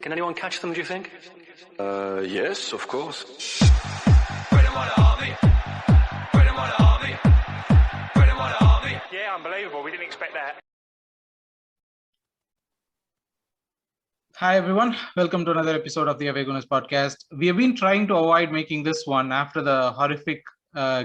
Can anyone catch them, do you think? Yes, of course. Yeah, unbelievable. We didn't expect that. Hi, everyone. Welcome to another episode of the Gooners podcast. We have been trying to avoid making this one after the horrific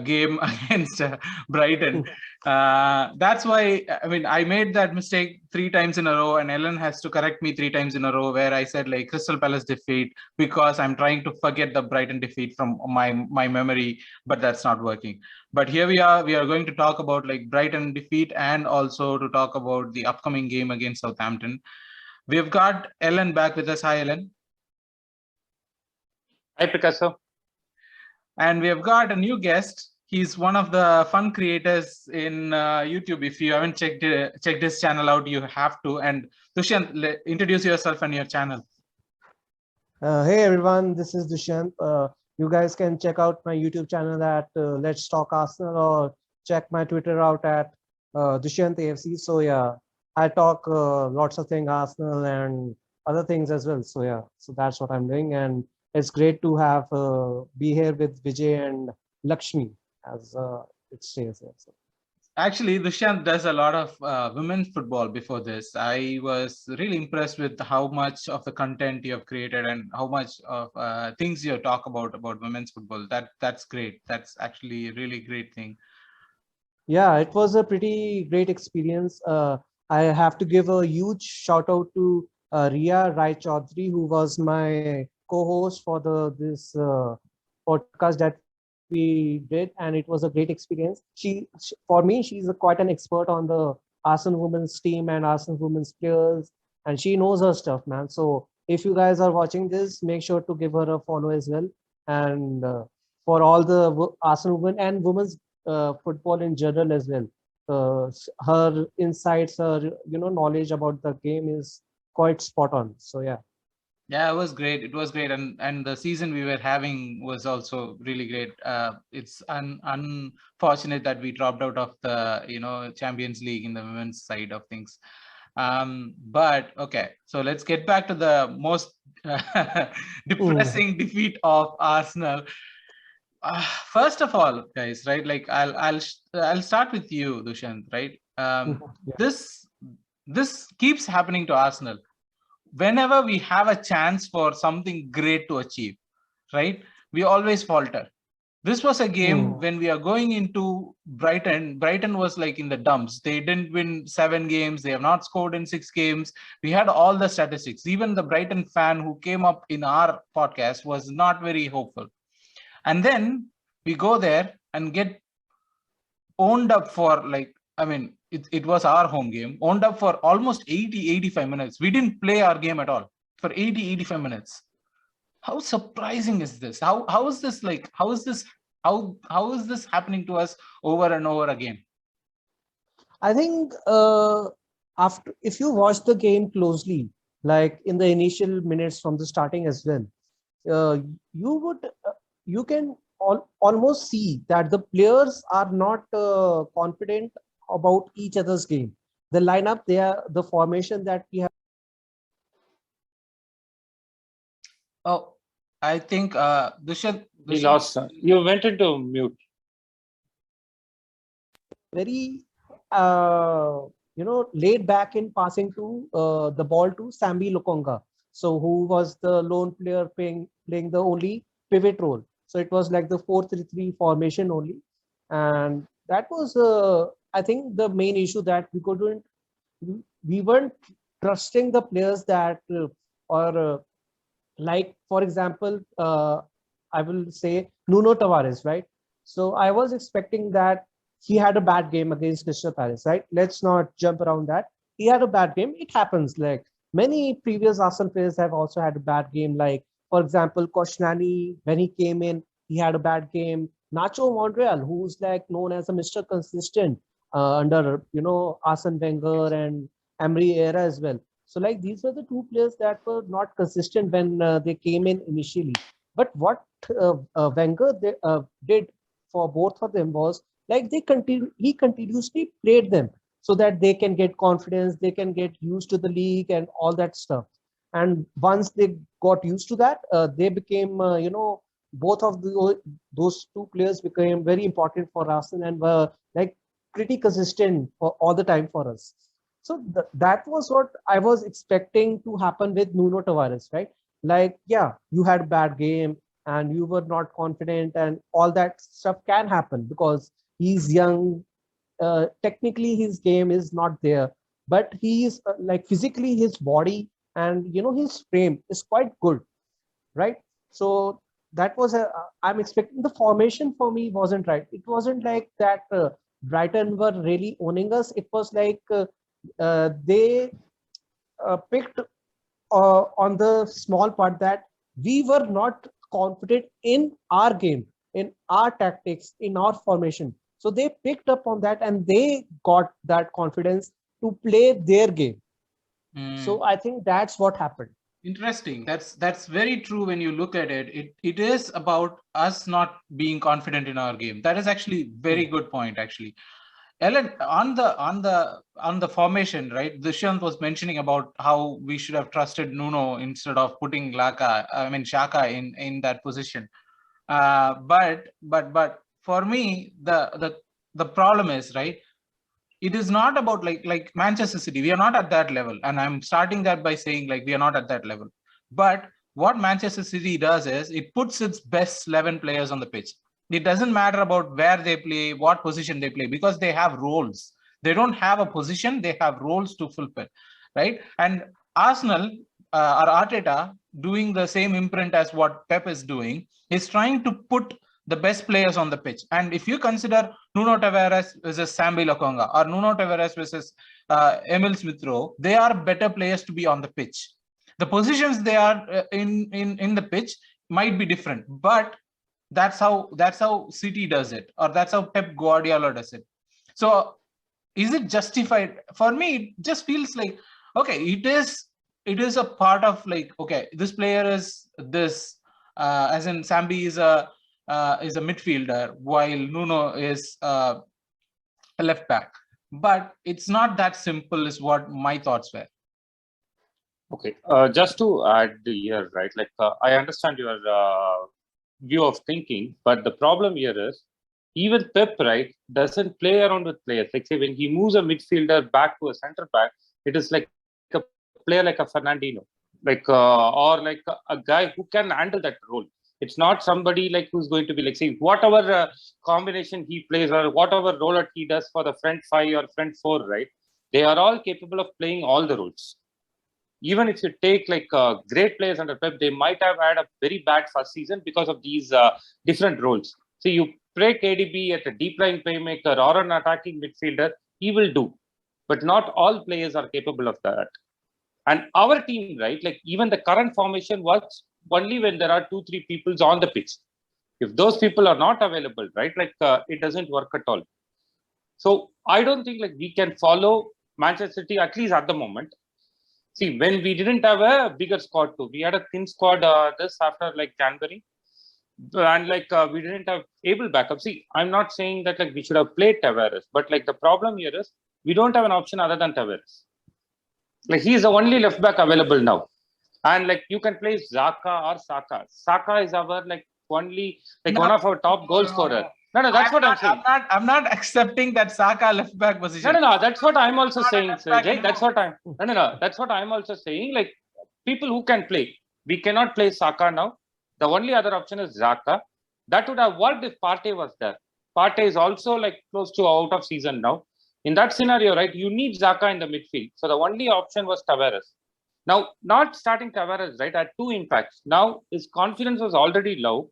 game against Brighton. That's why, I made that mistake 3 times in a row, and Ellen has to correct me 3 times in a row where I said like Crystal Palace defeat because I'm trying to forget the Brighton defeat from my memory, but that's not working. But here we are going to talk about like Brighton defeat and also to talk about the upcoming game against Southampton. We've got Ellen back with us. Hi, Ellen. Hi, Picasso. And we have got a new guest. He's one of the fun creators in YouTube. If you haven't checked his channel out, you have to. And Dushyant, introduce yourself and your channel. Hey everyone, this is Dushyant. You guys can check out my YouTube channel at Let's Talk Arsenal, or check my Twitter out at Dushyant AFC. So yeah, I talk lots of things Arsenal and other things as well. So yeah, so that's what I'm doing, and it's great to have be here with Vijay and Lakshmi as it says here. So. Actually, Dushyant does a lot of women's football before this. I was really impressed with how much of the content you have created and how much of things you talk about women's football. That's great. That's actually a really great thing. Yeah, it was a pretty great experience. I have to give a huge shout out to Ria Rai Chaudhary, who was my co-host for this podcast that we did, and it was a great experience. For me, she's quite an expert on the Arsenal women's team and Arsenal women's players, and she knows her stuff, man. So if you guys are watching this, make sure to give her a follow as well. And for all the Arsenal women and women's football in general as well, her insights, her knowledge about the game is quite spot on. So yeah. Yeah, it was great. It was great, and the season we were having was also really great. It's unfortunate that we dropped out of the Champions League in the women's side of things. But okay, so let's get back to the most depressing defeat of Arsenal. First of all, guys, right? Like I'll start with you, Dushyant, right? Yeah. This keeps happening to Arsenal. Whenever we have a chance for something great to achieve, right? We always falter. This was a game when we are going into Brighton. Brighton was like in the dumps. They didn't win 7 games. They have not scored in 6 games. We had all the statistics. Even the Brighton fan who came up in our podcast was not very hopeful. And then we go there and get owned up for it was our home game, owned up for almost 85 minutes. We didn't play our game at all for 85 minutes. How surprising is this? How is this happening to us over and over again? I think if you watch the game closely, like in the initial minutes from the starting as well, you can almost see that the players are not confident about each other's game. The lineup, the formation that we have. Oh, I think Dushyant. We lost. You went into mute. Very laid back in passing to the ball to Sambi Lokonga. So who was the lone player playing the only pivot role. So it was like the 4-3-3 formation only, and that was I think the main issue, that we weren't trusting the players that like for example, I will say Nuno Tavares, right? So I was expecting that he had a bad game against Crystal Palace, right? Let's not jump around that. He had a bad game. It happens. Like many previous Arsenal players have also had a bad game. Like for example, Koscielny, when he came in, he had a bad game. Nacho Monreal, who's like known as a Mr. Consistent under Arsene Wenger and Emery era as well. So like these were the 2 players that were not consistent when they came in initially. But what Wenger did for both of them was like he continuously played them so that they can get confidence, they can get used to the league and all that stuff. And once they got used to that, they became, both of those two players became very important for us and were like pretty consistent for all the time for us. So that was what I was expecting to happen with Nuno Tavares, right? Like, yeah, you had a bad game and you were not confident, and all that stuff can happen because he's young. Technically, his game is not there, but he is like physically, his body and his frame is quite good, right? So that was I'm expecting the formation for me wasn't right. It wasn't like that Brighton were really owning us. It was like they picked on the small part that we were not confident in our game, in our tactics, in our formation. So they picked up on that and they got that confidence to play their game. So I think that's what happened. Interesting. That's very true when you look at it. It is about us not being confident in our game. That is actually very good point, actually. Ellen, on the formation, right? Dushyant was mentioning about how we should have trusted Nuno instead of putting Xhaka in that position. But for me, the problem is, right, it is not about like Manchester City. We are not at that level, and I'm starting that by saying like we are not at that level. But what Manchester City does is it puts its best 11 players on the pitch. It doesn't matter about where they play, what position they play, because they have roles. They don't have a position; they have roles to fulfill, right? And Arsenal or Arteta doing the same imprint as what Pep is doing is trying to put the best players on the pitch. And if you consider Nuno Tavares versus Sambi Lokonga or Nuno Tavares versus Emil Smith Rowe, they are better players to be on the pitch. The positions they are in the pitch might be different, but that's how City does it, or that's how Pep Guardiola does it. So is it justified? For me, it just feels like, okay, it is a part of like, okay, this player is this, as in Sambi is a midfielder while Nuno is a left back. But it's not that simple is what my thoughts were. Okay, just to add here, right? Like I understand your view of thinking, but the problem here is even Pep, right, doesn't play around with players. Like say when he moves a midfielder back to a center back, it is like a player like a Fernandinho, like or like a guy who can handle that role. It's not somebody like who's going to be like, say, whatever combination he plays or whatever role that he does for the front five or front four, right? They are all capable of playing all the roles. Even if you take like great players under Pep, they might have had a very bad first season because of these different roles. So you play KDB at a deep line playmaker or an attacking midfielder, he will do. But not all players are capable of that. And our team, right, like even the current formation works only when there are 2-3 people on the pitch. If those people are not available, right, like it doesn't work at all. So I don't think like we can follow Manchester City, at least at the moment. See, when we didn't have a bigger squad too, we had a thin squad this after like January, and like we didn't have able backup. See, I'm not saying that like we should have played Tavares, but like the problem here is we don't have an option other than Tavares. Like he is the only left back available now, and like you can play Xhaka or Saka. Saka is our like only like one of our top goal scorer. No, that's what I'm saying. I'm not accepting that Saka left back position. No. That's what I'm also saying, sir. Jay, that's what I'm. No. That's what I'm also saying. Like people who can play, we cannot play Saka now. The only other option is Xhaka. That would have worked if Partey was there. Partey is also like close to out of season now. In that scenario, right, you need Xhaka in the midfield. So the only option was Tavares. Now, not starting Tavares, right, had two impacts. Now his confidence was already low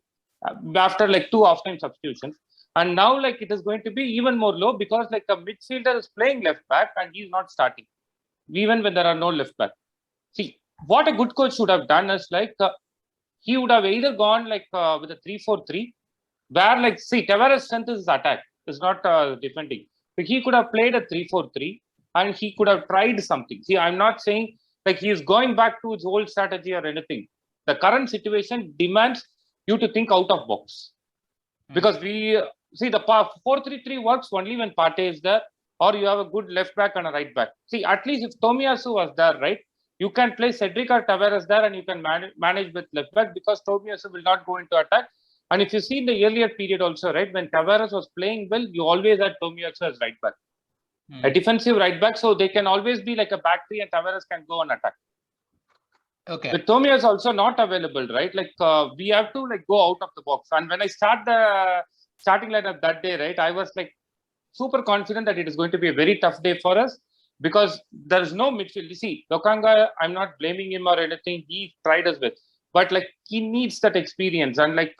after like 2 half-time substitutions. And now, like, it is going to be even more low because, like, a midfielder is playing left back and he's not starting, even when there are no left back. See, what a good coach should have done is, like, he would have either gone, like, with a 3-4-3, where, like, see, Tavares' strength is his attack, it's not defending. So he could have played a 3-4-3 and he could have tried something. See, I'm not saying, like, he is going back to his old strategy or anything. The current situation demands you to think out of box. Because we see the 4-3-3 works only when Partey is there, or you have a good left back and a right back. See, at least if Tomiyasu was there, right, you can play Cedric or Tavares there, and you can manage with left back because Tomiyasu will not go into attack. And if you see in the earlier period also, right, when Tavares was playing well, you always had Tomiyasu as right back, a defensive right back, so they can always be like a back three, and Tavares can go on attack. Okay. But Tomiyasu is also not available, right? Like we have to like go out of the box. And when I start the starting lineup that day, right, I was like super confident that it is going to be a very tough day for us because there is no midfield. You see, Lokanga, I'm not blaming him or anything. He tried us with, but like he needs that experience. And like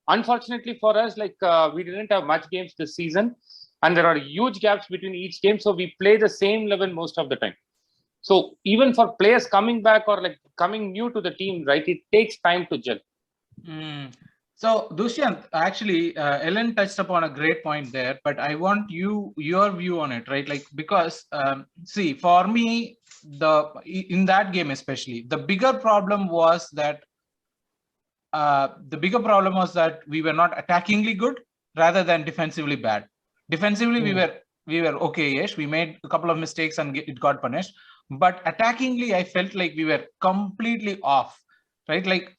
unfortunately for us, like we didn't have much games this season, and there are huge gaps between each game. So we play the same level most of the time. So even for players coming back or like coming new to the team, right, it takes time to gel. So Dushyant, actually, Ellen touched upon a great point there, but I want your view on it, right? Like because see, for me, in that game especially, the bigger problem was that we were not attackingly good rather than defensively bad. Defensively, we were okay-ish. We made a couple of mistakes and it got punished. But attackingly, I felt like we were completely off, right? Like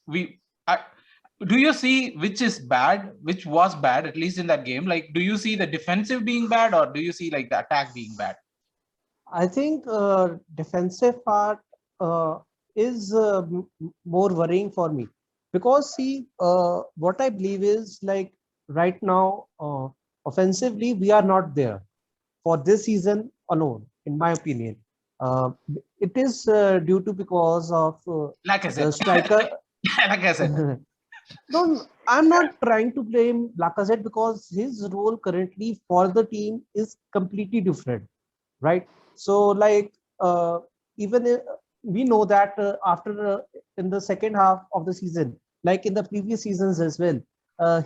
do you see which is bad, which was bad, at least in that game? Like, do you see the defensive being bad or do you see like the attack being bad? I think defensive part is more worrying for me because see, what I believe is like right now, offensively, we are not there for this season alone, in my opinion. It is due to because of the striker. Like I said. No, I'm not trying to blame Lacazette because his role currently for the team is completely different, right? So, like, even we know that after in the second half of the season, like in the previous seasons as well,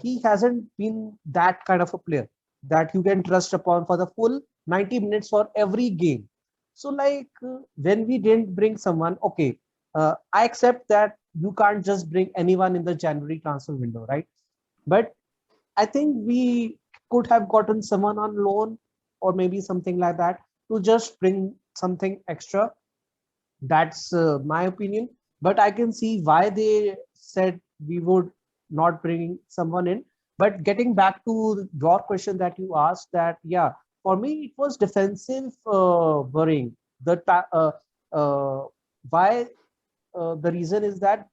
he hasn't been that kind of a player that you can trust upon for the full 90 minutes for every game. So, like, when we didn't bring someone, okay, I accept that you can't just bring anyone in the January transfer window, right? But I think we could have gotten someone on loan or maybe something like that to just bring something extra. That's my opinion. But I can see why they said we would not bring someone in. But getting back to your question that you asked, that yeah, for me it was defensive worrying. Why? The reason is that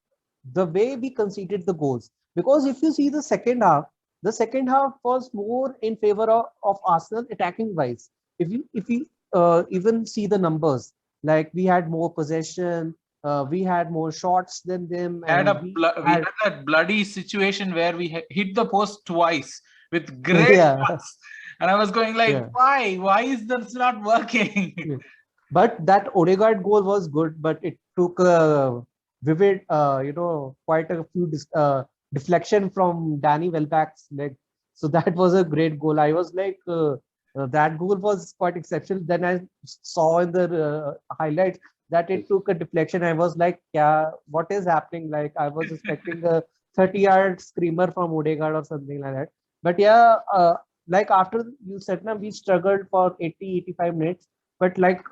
the way we conceded the goals, because if you see the second half was more in favor of Arsenal attacking wise. If you even see the numbers, like we had more possession, we had more shots than them. We had that bloody situation where we hit the post twice with great shots. And I was going like, why is this not working? But that Odegaard goal was good, but it took a vivid, quite a few deflection from Danny Welbeck's leg. So that was a great goal. I was like, that goal was quite exceptional. Then I saw in the highlights that it took a deflection. I was like, yeah, what is happening? Like I was expecting a 30-yard screamer from Odegaard or something like that. But yeah, like after you said, we struggled for 80-85 minutes. But like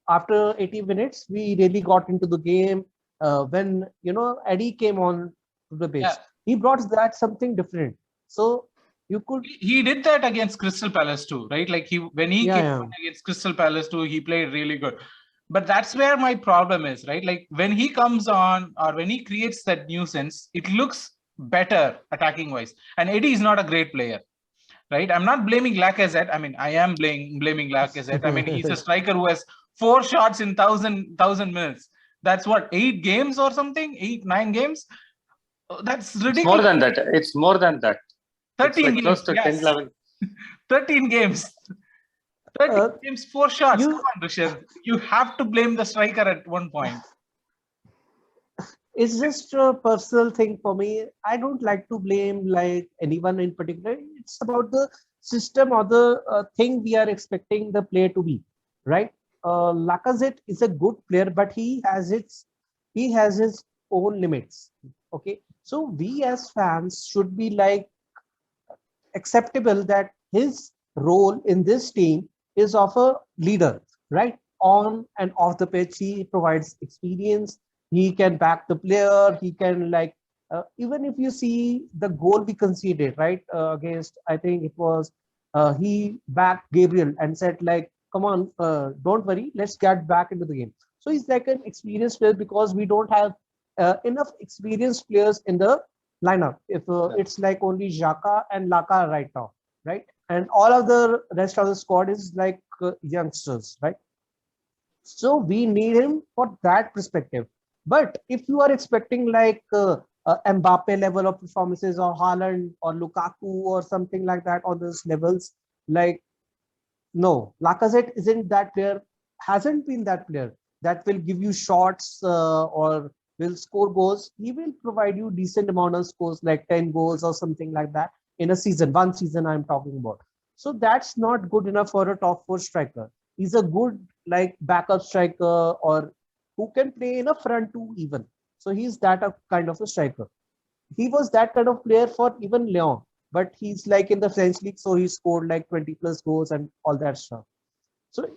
after 80 minutes, we really got into the game. When Eddie came on to the base, he brought that something different. So you could. He did that against Crystal Palace too, right? Like when he came on against Crystal Palace too, he played really good. But that's where my problem is, right? Like when he comes on or when he creates that nuisance, it looks better attacking wise. And Eddie is not a great player. Right, I'm not blaming Lacazette. I mean, I am blaming Lacazette. I mean, he's a striker who has 4 shots in 1,000 minutes. That's what, 8 games or something? 8-9 games? That's ridiculous. It's more than that. It's more than that. 13 games. Close to 10, 11. 13 games. 13 games, 4 shots. Come on, Dushyant. You have to blame the striker at one point. It's just a personal thing for me. I don't like to blame like anyone in particular. It's about the system or the thing we are expecting the player to be, right? Lacazette is a good player, but he has his own limits. Okay, so we as fans should be like acceptable that his role in this team is of a leader, right? on and off the pitch. He provides experience. He can back the player. He can even if you see the goal we conceded, right, against, I think it was, he backed Gabriel and said like, come on, don't worry, let's get back into the game. So he's like an experienced player because we don't have enough experienced players in the lineup. If it's like only Xhaka and Laca right now, right? And all of the rest of the squad is like youngsters, right? So we need him for that perspective. But if you are expecting like Mbappe level of performances or Haaland or Lukaku or something like that on those levels, like, no, Lacazette isn't that player, hasn't been that player that will give you shots or will score goals. He will provide you decent amount of scores, like 10 goals or something like that in a season, one season I'm talking about. So that's not good enough for a top 4 striker. He's a good like backup striker or who can play in a front 2 even. So he's that kind of a striker. He was that kind of player for even Lyon, but he's like in the French league, so he scored like 20 plus goals and all that stuff. So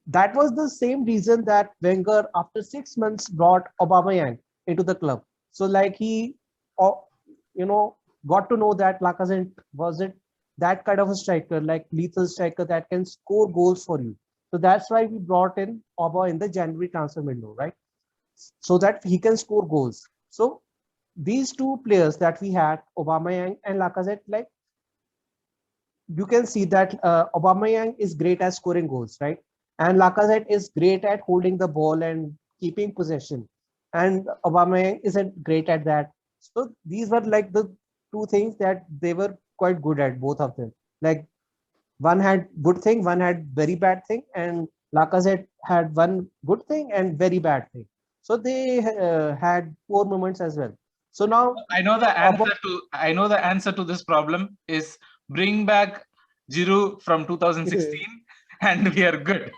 that was the same reason that Wenger, after 6 months, brought Aubameyang into the club. So like he, got to know that Lacazette wasn't that kind of a striker, like lethal striker that can score goals for you. So that's why we brought in Aubameyang in the January transfer window, right? So that he can score goals. So these 2 players that we had, Aubameyang and Lacazette, like you can see that Aubameyang is great at scoring goals, right? And Lacazette is great at holding the ball and keeping possession. And Aubameyang isn't great at that. So these were like the 2 things that they were quite good at, both of them. Like one had good thing, one had very bad thing, and Lacazette had one good thing and very bad thing. So they had poor moments as well. So now I know the answer to this problem is bring back Giroud from 2016 and we are good.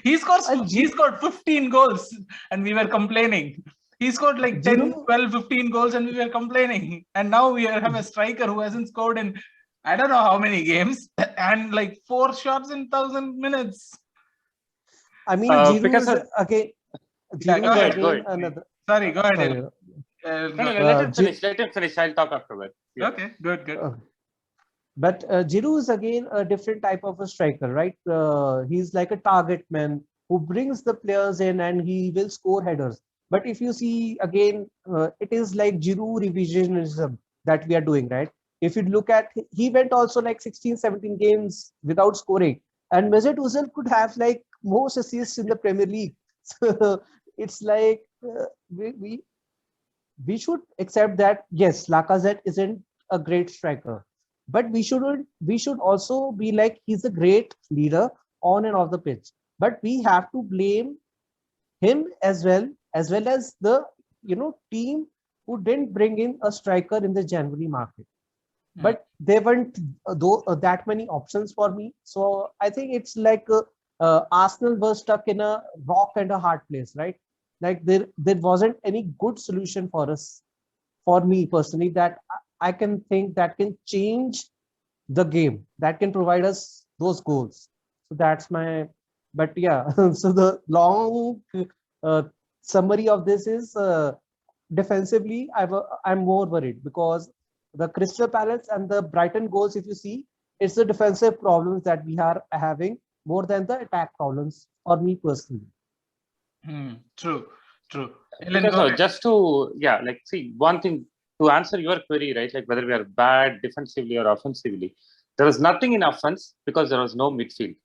He scored 15 goals and we were complaining. He scored like 10, 12, 15 goals and we were complaining. And now we have a striker who hasn't scored in I don't know how many games and like 4 shots in 1,000 minutes. I mean, Giroud is again. Go ahead. Another. Sorry, go ahead. Let him finish. I'll talk afterwards. Yeah. Okay, good. But Giroud is again a different type of a striker, right? He's like a target man who brings the players in and he will score headers. But if you see again, it is like Giroud revisionism that we are doing, right? If you look at, he went also like 16, 17 games without scoring. And Mesut Ozil could have like most assists in the Premier League. So it's like we should accept that, yes, Lacazette isn't a great striker. But we should also be like, he's a great leader on and off the pitch. But we have to blame him as well as the team who didn't bring in a striker in the January market. But there weren't that many options for me. So I think it's like Arsenal was stuck in a rock and a hard place, right? Like there wasn't any good solution for us, for me personally, that I can think that can change the game, that can provide us those goals. So that's my, but yeah, so the long summary of this is defensively, I'm more worried because the Crystal Palace and the Brighton goals, if you see, it's the defensive problems that we are having more than the attack problems for me personally. True. Just to, see, one thing to answer your query, right? Like whether we are bad defensively or offensively, there was nothing in offense because there was no midfield,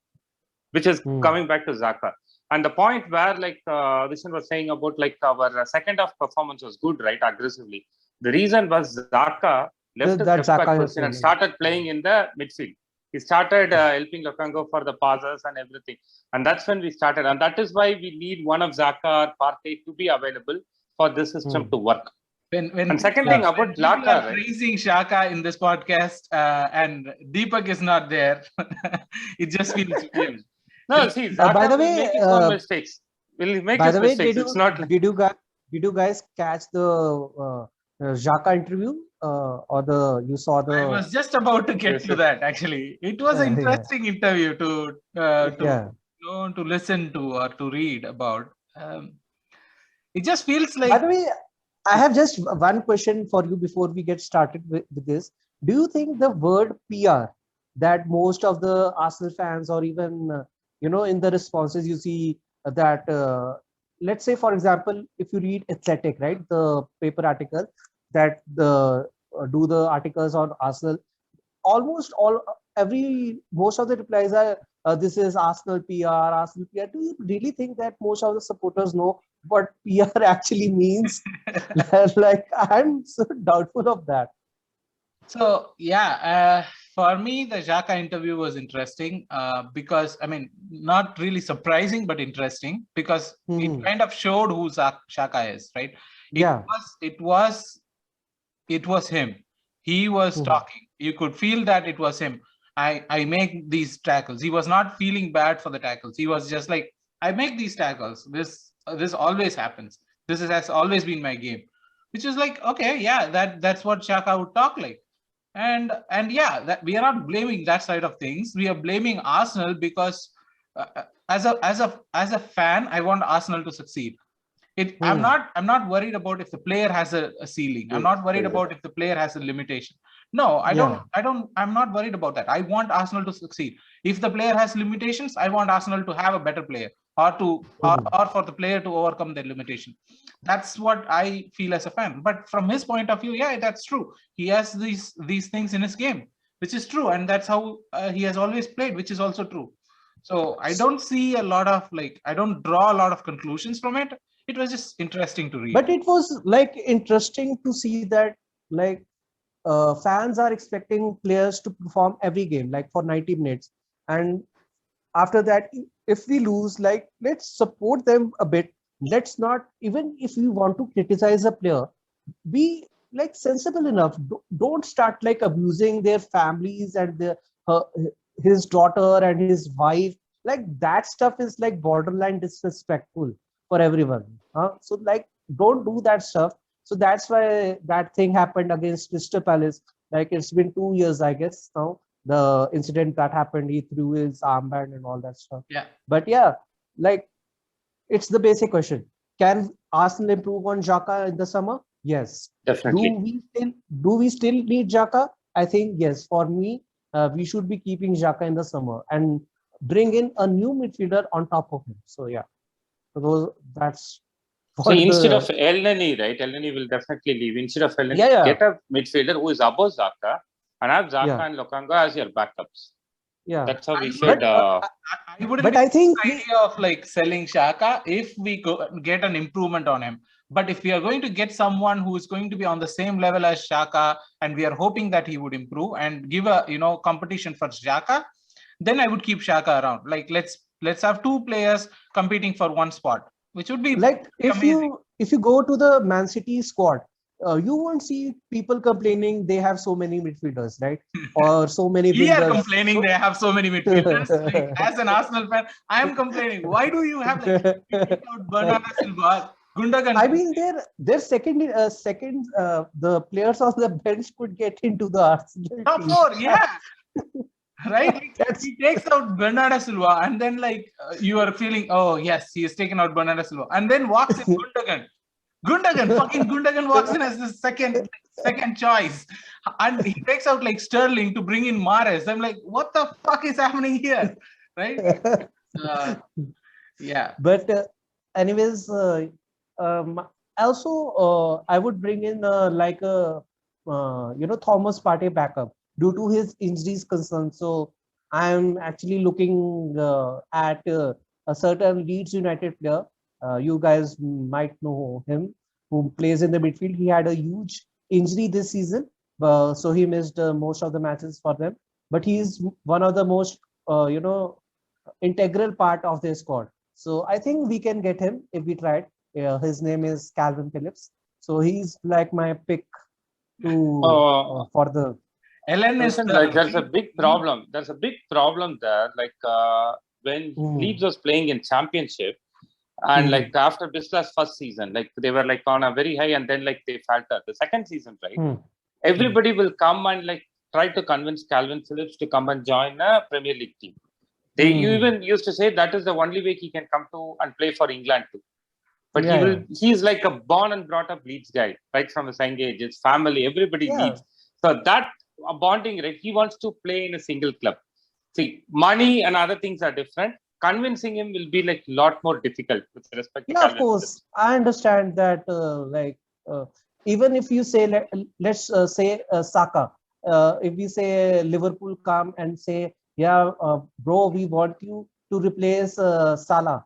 which is coming back to Xhaka. And the point where Dushyant was saying about like our second half performance was good, right? Aggressively. The reason was Xhaka left the left back position and started playing in the midfield. He started helping Lokonga for the passes and everything. And that's when we started. And that is why we need one of Xhaka or Partey to be available for this system to work. And second thing about Laca, praising Xhaka in this podcast and Deepak is not there. It just feels weird. No, see, Xhaka by the way, will make his own mistakes. Will make his mistakes. It's not. Did you guys catch the Xhaka interview or you saw the? I was just about to get to that. Actually, it was an interesting interview to know, to listen to or to read about. It just feels By like the way, I have just one question for you before we get started with this. Do you think the word PR that most of the Arsenal fans or even in the responses you see that let's say for example if you read Athletic, right, the paper article that the do the articles on Arsenal, almost all every most of the replies are this is Arsenal PR, Arsenal PR. Do you really think that most of the supporters know what PR actually means? Like I'm so doubtful of that. so. Yeah, for me, the Xhaka interview was interesting because I mean, not really surprising, but interesting because it kind of showed who Xhaka is, right? It Yeah. was it was him. He was talking. You could feel that it was him. I make these tackles. He was not feeling bad for the tackles. He was just like, I make these tackles. This always happens. Has always been my game. Which is like, okay, yeah, that's what Xhaka would talk like. And yeah, that we are not blaming that side of things. We are blaming Arsenal because as a fan, I want Arsenal to succeed. I'm not worried about if the player has a ceiling. I'm not worried about if the player has a limitation. No, Yeah. I'm not worried about that. I want Arsenal to succeed. If the player has limitations, I want Arsenal to have a better player or for the player to overcome their limitation. That's what I feel as a fan. But from his point of view, yeah, that's true. He has these things in his game, which is true, and that's how he has always played, which is also true. So I don't see a lot of I don't draw a lot of conclusions from it. It was just interesting to read. But it was like interesting to see that like fans are expecting players to perform every game like for 90 minutes, and after that if we lose, like let's support them a bit. Let's not, even if you want to criticize a player, be like sensible enough. Don't start like abusing their families and uh, his daughter and his wife. Like that stuff is like borderline disrespectful for everyone, so like don't do that stuff. So that's why that thing happened against Crystal Palace. Like it's been 2 years I guess now, the incident that happened. He threw his armband and all that stuff. Yeah. But yeah, like it's the basic question. Can Arsenal improve on Xhaka in the summer? Yes. Do Definitely. we still need Xhaka? I think yes. For me, we should be keeping Xhaka in the summer and bring in a new midfielder on top of him. So yeah, that's So what instead of the Elneny, right? Elneny will definitely leave. Instead of Elneny, yeah get a midfielder who is above Xhaka and have Xhaka yeah and Lokonga as your backups. yeah. That's how we But should. I wouldn't but be I think idea of selling Shaka if we get an improvement on him. But if we are going to get someone who is going to be on the same level as Shaka, and we are hoping that he would improve and give a competition for Shaka, then I would keep Shaka around. Like let's have two players competing for one spot, which would be like amazing. if you go to the Man City squad, you won't see people complaining they have so many midfielders, right? Or so many We are wingers. complaining So they have so many midfielders. As an Arsenal fan, I am complaining. Why do you have you take out Bernardo Silva, I Gundogan? mean, their second the players on the bench could get into the Arsenal Top team. four, yeah, right. That's He takes out Bernardo Silva, and then you are feeling, oh yes, he has taken out Bernardo Silva, and then walks in Gundogan. Fucking Gundogan walks in as the second choice, and he takes out Sterling to bring in Mahrez. I'm like, what the fuck is happening here, right? Yeah, but anyways, also I would bring in like a Thomas Partey backup due to his injuries concern. So I'm actually looking at a certain Leeds United player. You guys might know him, who plays in the midfield. He had a huge injury this season, so he missed most of the matches for them. But he's one of the most integral part of their squad. So I think we can get him if we tried. His name is Calvin Phillips. So he's like my pick to for the. Ellen is Listen, like there's a big problem. There's a big problem there. When Leeds was playing in Championship, and after this last first season, they were on a very high, and then they faltered. The second season, right? Everybody will come and try to convince Calvin Phillips to come and join a Premier League team. You even used to say that is the only way he can come to and play for England too. But he's like a born and brought up Leeds guy, right from his young age. His family, everybody Leeds. So that bonding, right? He wants to play in a single club. See, money and other things are different. Convincing him will be like a lot more difficult with respect to of course. I understand that, even if you say, let's say Saka, if we say Liverpool come and say, bro, we want you to replace Salah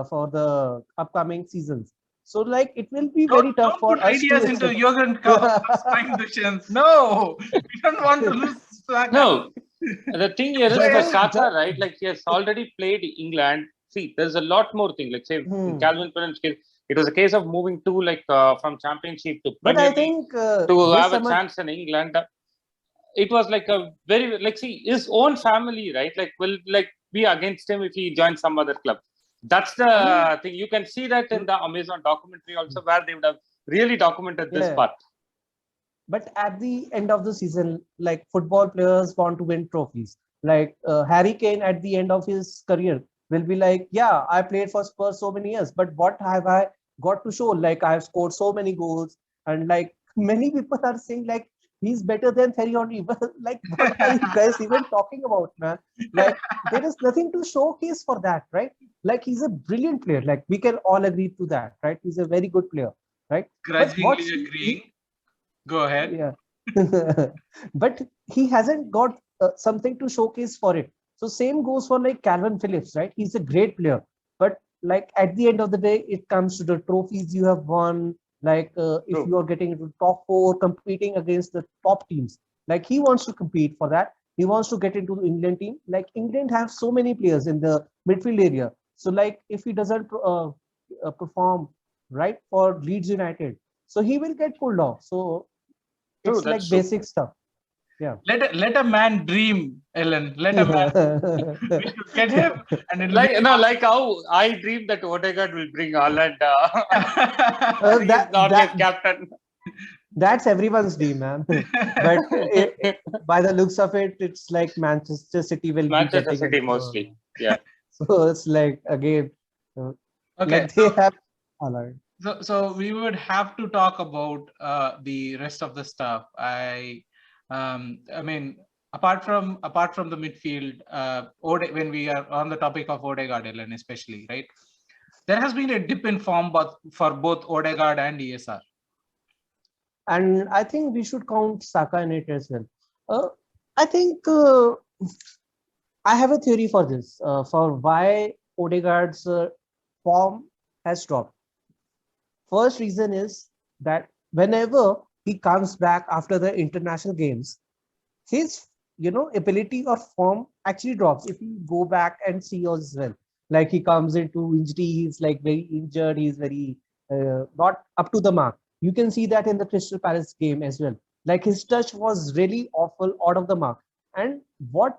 for the upcoming seasons. So like it will be very tough for put us ideas to into Jurgen Klopp's mind, Dushyant. No, we don't want to lose Saka. No, the thing here is for Saka, right? Like he has already played England. See, there's a lot more thing. Like say in Calvin Phillip's case, it was a case of moving to like from Championship to Premier League to have a chance in England. It was like a very like see his own family, right? Like will like be against him if he joins some other club. That's the thing. You can see that in the Amazon documentary also, where they would have really documented this part. But at the end of the season, like football players want to win trophies. Like Harry Kane at the end of his career will be like, yeah, I played for Spurs so many years, but what have I got to show? Like I've scored so many goals, and like many people are saying like he's better than Thierry Henry. But like, what are you guys even talking about, man? Like there is nothing to showcase for that, right? Like he's a brilliant player. Like we can all agree to that, right? He's a very good player, right? Grudgingly agreeing. Go ahead. Yeah. But he hasn't got something to showcase for it. So same goes for like Calvin Phillips, right? He's a great player, but like at the end of the day, it comes to the trophies you have won. Like if you are getting into top 4, competing against the top teams, like he wants to compete for that. He wants to get into the England team. Like England have so many players in the midfield area. So like if he doesn't perform right for Leeds United, so he will get pulled off. So it's like basic stuff. Yeah. Let a man dream, Ellen. Let a man. We should get him, and like how I dream that Odegaard will bring Haaland. He's not like captain. That's everyone's dream, man. But by the looks of it, it's like Manchester City will Manchester City mostly. Yeah. So it's like again, okay. Like they have Haaland. So we would have to talk about the rest of the stuff. I mean, apart from the midfield, when we are on the topic of Odegaard, Ellen, especially, right? There has been a dip in form, but for both Odegaard and ESR. And I think we should count Saka in it as well. I think I have a theory for this, for why Odegaard's form has dropped. First reason is that whenever he comes back after the international games, his ability or form actually drops. If you go back and see as well, like he comes into injury, he's like very injured, he's very not up to the mark. You can see that in the Crystal Palace game as well. Like his touch was really awful, out of the mark. And what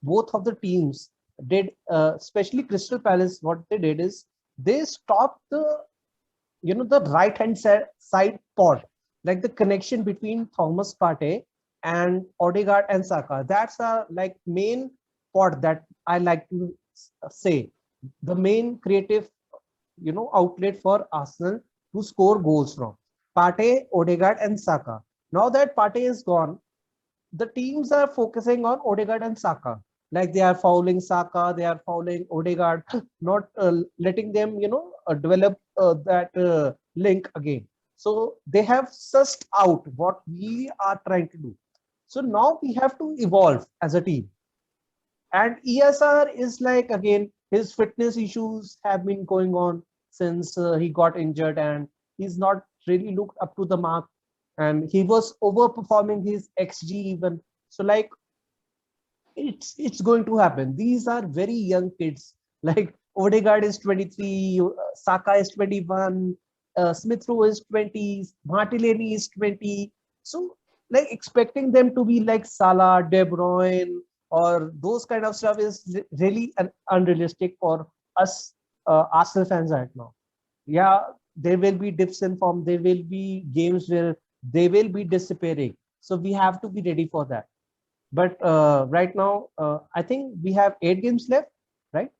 both of the teams did, especially Crystal Palace, what they did is they stopped the right hand side pod, like the connection between Thomas Partey and Odegaard and Saka. That's a like main pod that I like to say, the main creative outlet for Arsenal to score goals from. Partey, Odegaard and Saka. Now that Partey is gone, the teams are focusing on Odegaard and Saka. Like they are fouling Saka, they are fouling Odegaard, not letting them develop that link again. So they have sussed out what we are trying to do. So now we have to evolve as a team. And ESR is like, again, his fitness issues have been going on since he got injured, and he's not really looked up to the mark, and he was overperforming his XG even. So like it's going to happen. These are very young kids. Like Odegaard is 23, Saka is 21, Smith Rowe is 20, Martinelli is 20. So like expecting them to be like Salah, De Bruyne, or those kind of stuff is really unrealistic for us Arsenal fans right now. Yeah, there will be dips in form. There will be games where they will be disappearing. So we have to be ready for that. But right now, I think we have 8 games left, right?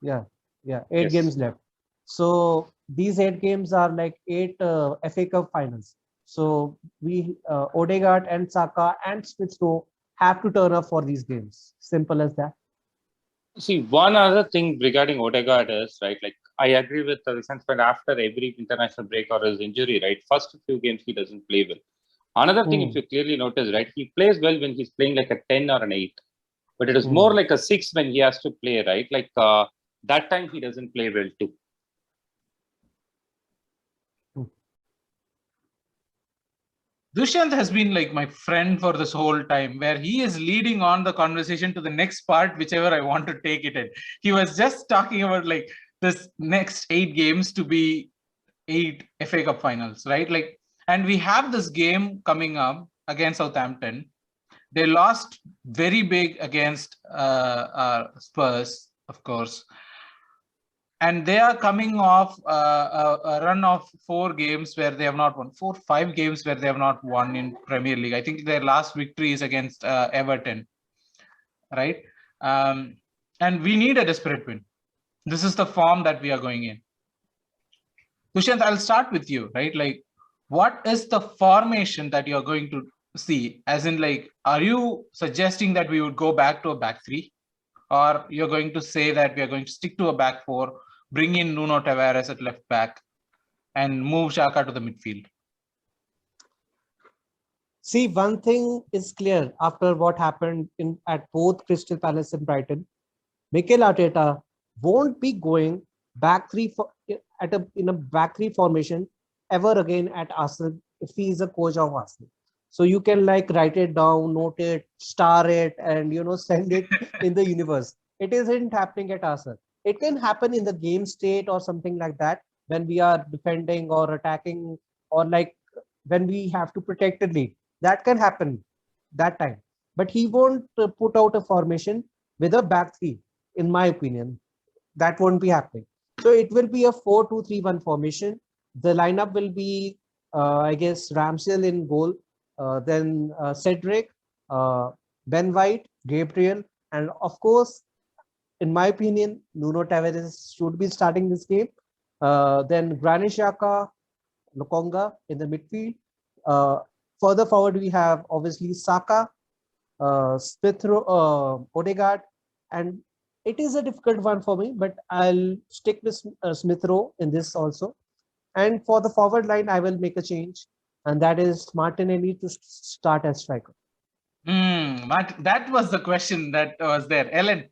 Yeah, 8 Yes. games left. So these 8 games are like 8 FA Cup finals. So we Odegaard and Saka and Smith Rowe have to turn up for these games. Simple as that. See, one other thing regarding Odegaard is, right, like I agree with the sense that after every international break or his injury, right, first few games he doesn't play well. Another thing, if Hmm. you clearly notice, right, he plays well when he's playing like a 10 or an 8, but it is more Hmm. like a 6 when he has to play, right? Like that time he doesn't play well too. Dushyant has been like my friend for this whole time, where he is leading on the conversation to the next part, whichever I want to take it in. He was just talking about like this next 8 games to be 8 FA Cup finals, right? Like, and we have this game coming up against Southampton. They lost very big against Spurs, of course. And they are coming off a run of 4 games where they have not won. 5 games where they have not won in Premier League. I think their last victory is against Everton, right? And we need a desperate win. This is the form that we are going in. Dushyant, I'll start with you, right? Like, what is the formation that you're going to see? As in, like, are you suggesting that we would go back to a back three? Or you're going to say that we are going to stick to a back four, bring in Nuno Tavares at left back, and move Xhaka to the midfield? See, one thing is clear after what happened in at both Crystal Palace and Brighton. Mikel Arteta won't be going back three for, in a back three formation ever again at Arsenal if he is a coach of Arsenal. So you can like write it down, note it, star it, and send it in the universe. It isn't happening at Arsenal. It can happen in the game state or something like that when we are defending or attacking, or like when we have to protect the lead. That can happen that time. But he won't put out a formation with a back three, in my opinion. That won't be happening. So it will be a 4-2-3-1 formation. The lineup will be, I guess, Ramsdale in goal, then Cedric, Ben White, Gabriel, and of course, in my opinion, Nuno Tavares should be starting this game. Then Granit Xhaka, Lokonga in the midfield. Further forward, we have obviously Saka, Smith, Odegaard, and it is a difficult one for me, but I'll stick with Smith Rowe in this also. And for the forward line, I will make a change, and that is Martinelli to start as striker. That was the question that was there. Ellen,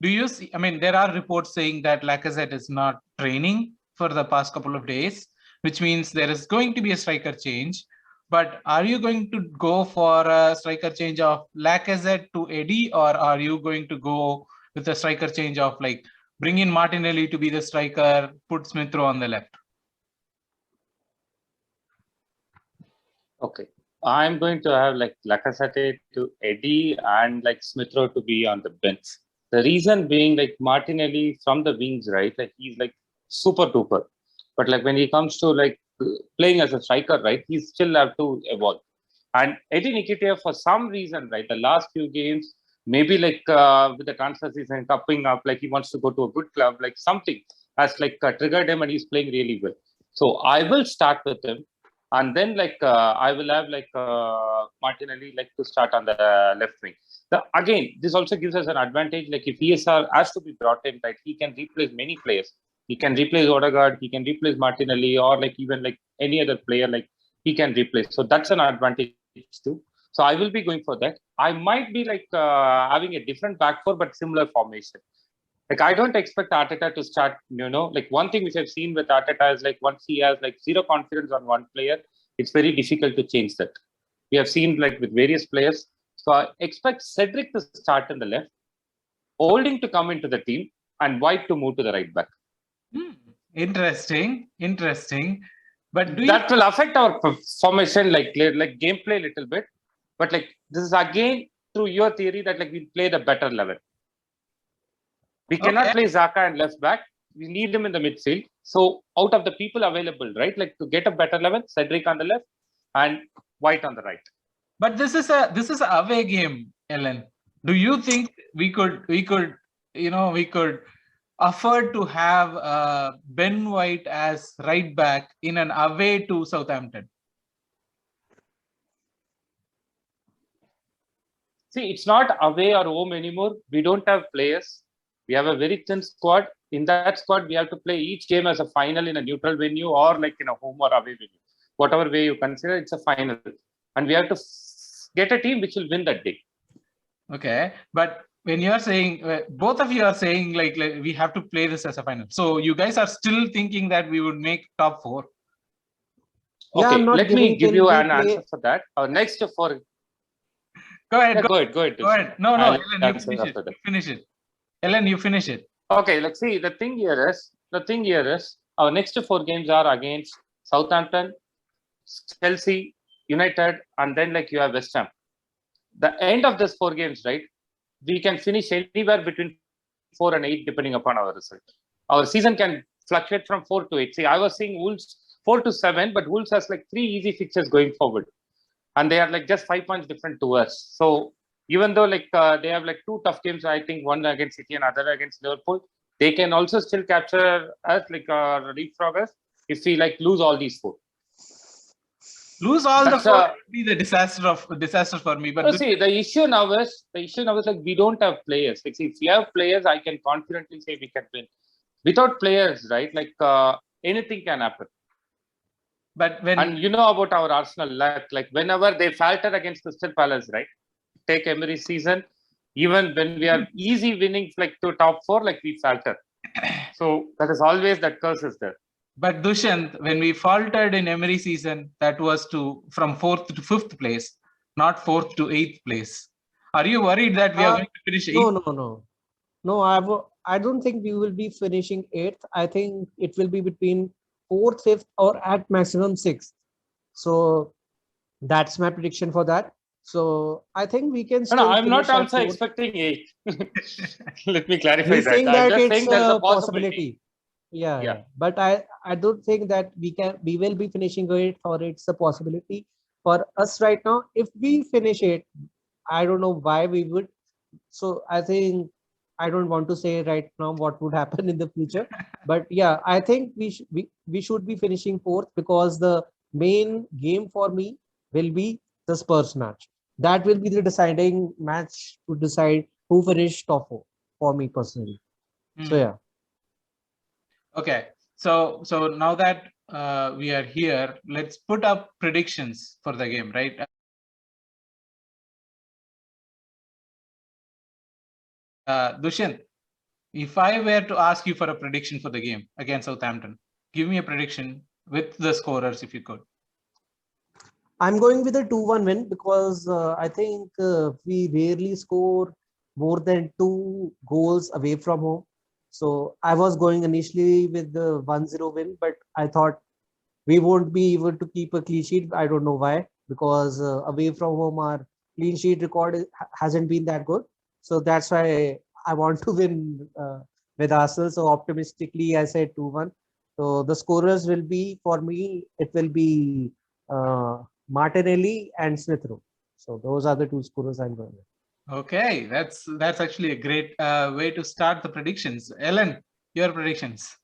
do you see? I mean, there are reports saying that Lacazette is not training for the past couple of days, which means there is going to be a striker change. But are you going to go for a striker change of Lacazette to Eddie, or are you going to go with a striker change of like bring in Martinelli to be the striker, put Smith Rowe on the left? Okay. I'm going to have like Lacazette to Eddie and like Smith Rowe to be on the bench. The reason being like Martinelli from the wings, right? Like he's like super duper. But like when he comes to like playing as a striker, right? He still have to evolve. And Eddie Nketiah, for some reason, right? The last few games, maybe like with the transfer season coming up, like he wants to go to a good club, like something has like triggered him and he's playing really well. So I will start with him. And then like I will have like Martinelli like to start on the left wing. Again, this also gives us an advantage. Like if ESR has to be brought in, right, he can replace many players. He can replace Odegaard, he can replace Martinelli, or like even like any other player, like he can replace. So that's an advantage too. So I will be going for that. I might be like having a different back four, but similar formation. Like I don't expect Arteta to start, like one thing which I've seen with Arteta is like once he has like zero confidence on one player, it's very difficult to change that. We have seen like with various players. So I expect Cedric to start in the left, Holding to come into the team, and White to move to the right back. Interesting. But that will affect our formation, like gameplay a little bit. But like this is again through your theory that like we play the better level. We cannot play Xhaka and left back. We need him in the midfield. So out of the people available, right, like to get a better level, Cedric on the left and White on the right. But this is a away game. Ellen, do you think we could afford to have Ben White as right back in an away to Southampton? See, it's not away or home anymore. We don't have players. We have a very thin squad. In that squad, we have to play each game as a final in a neutral venue or like in a home or away venue. Whatever way you consider, it's a final. And we have to get a team which will win that day. Okay, but when you are saying, both of you are saying like we have to play this as a final. So you guys are still thinking that we would make top 4. Yeah, Okay, I'm not let me giving give till you we an play- answer for that. Our next 4. Go ahead. Yeah, Go go ahead. Go ahead. No, I'll Ellen, you answer finish it. after that. You finish it. Ellen, you finish it. Okay, let's see. The thing here is our next 4 games are against Southampton, Chelsea, United, and then like you have West Ham. The end of these 4 games, right? We can finish anywhere between 4 and 8, depending upon our result. Our season can fluctuate from 4 to 8. See, I was seeing Wolves 4 to 7, but Wolves has like 3 easy fixtures going forward, and they are like just 5 points different to us. So even though like they have like 2 tough games, I think one against City and other against Liverpool, they can also still capture us, like leapfrog us, if we like lose all these 4. Lose all That's the 4 would be the disaster for me. But So see, the issue now is like we don't have players. Like, see, if we have players, I can confidently say we can win. Without players, right? Like anything can happen. but when And you know about our Arsenal luck. Like whenever they falter against Crystal Palace, right? Take Emery's season. Even when we are easy winning like to top 4, like we falter. So that is always that curse is there. But Dushyant, when we faltered in Emery season, that was from 4th to 5th place, not 4th to 8th place. Are you worried that we are going to finish 8th? No. I don't think we will be finishing 8th. I think it will be between 4th, 5th, or at maximum 6th. So that's my prediction for that. So I think we can still No, I'm not finish at also 4th. expecting 8th. Let me clarify He's that. saying I'm that just it's saying there's a a possibility. Yeah. But I don't think that we will be finishing it, or it's a possibility for us right now. If we finish it, I don't know why we would. So I think I don't want to say right now what would happen in the future. But yeah, I think we should be finishing 4th, because the main game for me will be the Spurs match. That will be the deciding match to decide who finished top 4 for me personally. So yeah. Okay, so now that we are here, let's put up predictions for the game, right? Dushyant, if I were to ask you for a prediction for the game against Southampton, give me a prediction with the scorers if you could. I'm going with a 2-1 win, because I think we rarely score more than 2 goals away from home. So I was going initially with the 1-0 win, but I thought we won't be able to keep a clean sheet. I don't know why, because away from home our clean sheet record hasn't been that good. So that's why I want to win with Arsenal. So optimistically, I said 2-1. So the scorers will be, for me, it will be Martinelli and Smith Rowe. So those are the 2 scorers I'm going with. Okay, that's actually a great way to start the predictions. Ellen, your predictions.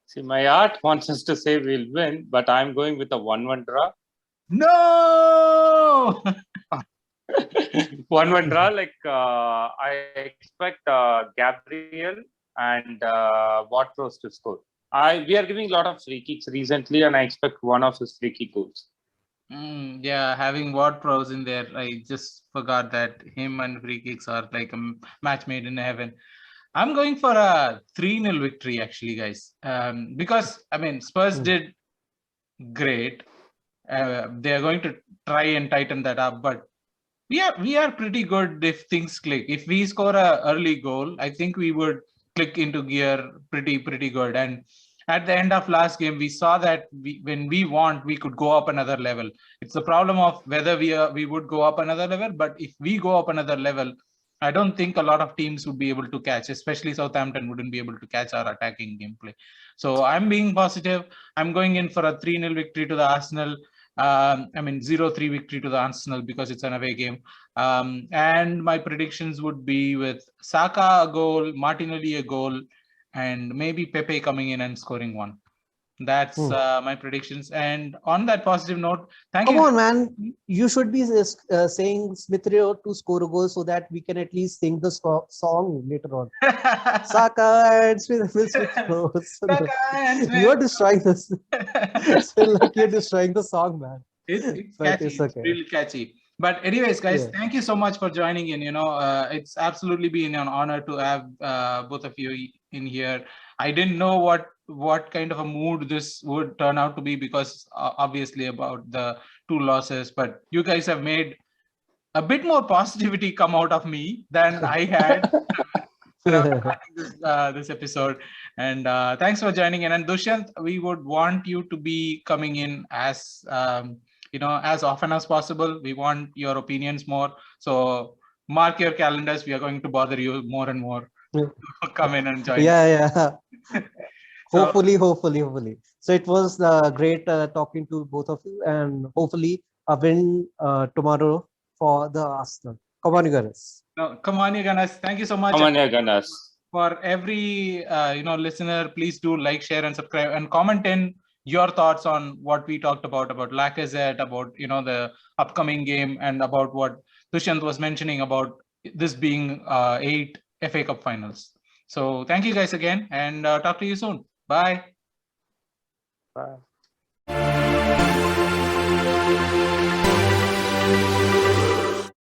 See, my art wants us to say we'll win, but I'm going with a 1-1 draw. No! 1-1 draw. Like I expect Gabriel and Watros to score. We are giving a lot of free kicks recently, and I expect one of his free kick goals. Yeah, having Ward-Prowse in there, I just forgot that him and free kicks are like a match made in heaven. I'm going for a 3-0 victory, actually, guys. Because I mean, Spurs did great. They are going to try and tighten that up, but we are pretty good if things click. If we score a early goal, I think we would click into gear pretty good. And at the end of last game, we saw that when we want, we could go up another level. It's the problem of whether we would go up another level. But if we go up another level, I don't think a lot of teams would be able to catch, especially Southampton wouldn't be able to catch our attacking gameplay. So I'm being positive. I'm going in for a 3-0 victory to the Arsenal. I mean, 0-3 victory to the Arsenal because it's an away game. And my predictions would be with Saka a goal, Martinelli a goal, and maybe Pepe coming in and scoring one. That's my predictions. And on that positive note, thank you. Come on, man. You should be saying Smith Rowe to score a goal so that we can at least sing the song later on. Saka and Smith Rowe. You're destroying this. You're destroying the song, man. It's catchy. It's okay. Really catchy. But anyways, guys, thank you so much for joining in. It's absolutely been an honor to have both of you in here. I didn't know what kind of a mood this would turn out to be because obviously about the 2 losses, but you guys have made a bit more positivity come out of me than I had this episode. And thanks for joining in. And Dushyant, we would want you to be coming in as as often as possible. We want your opinions more. So mark your calendars. We are going to bother you more and more. Come in and join. Yeah. Hopefully. So it was great talking to both of you, and hopefully a win tomorrow for the Arsenal. Come on, you guys. No, come on, you Gunners. Thank you so much. Come on, you Gunners. For every listener, please do like, share, and subscribe, and comment in your thoughts on what we talked about Lacazette, about the upcoming game, and about what Dushyant was mentioning about this being 8 FA Cup finals. So thank you guys again, and talk to you soon. Bye. Bye.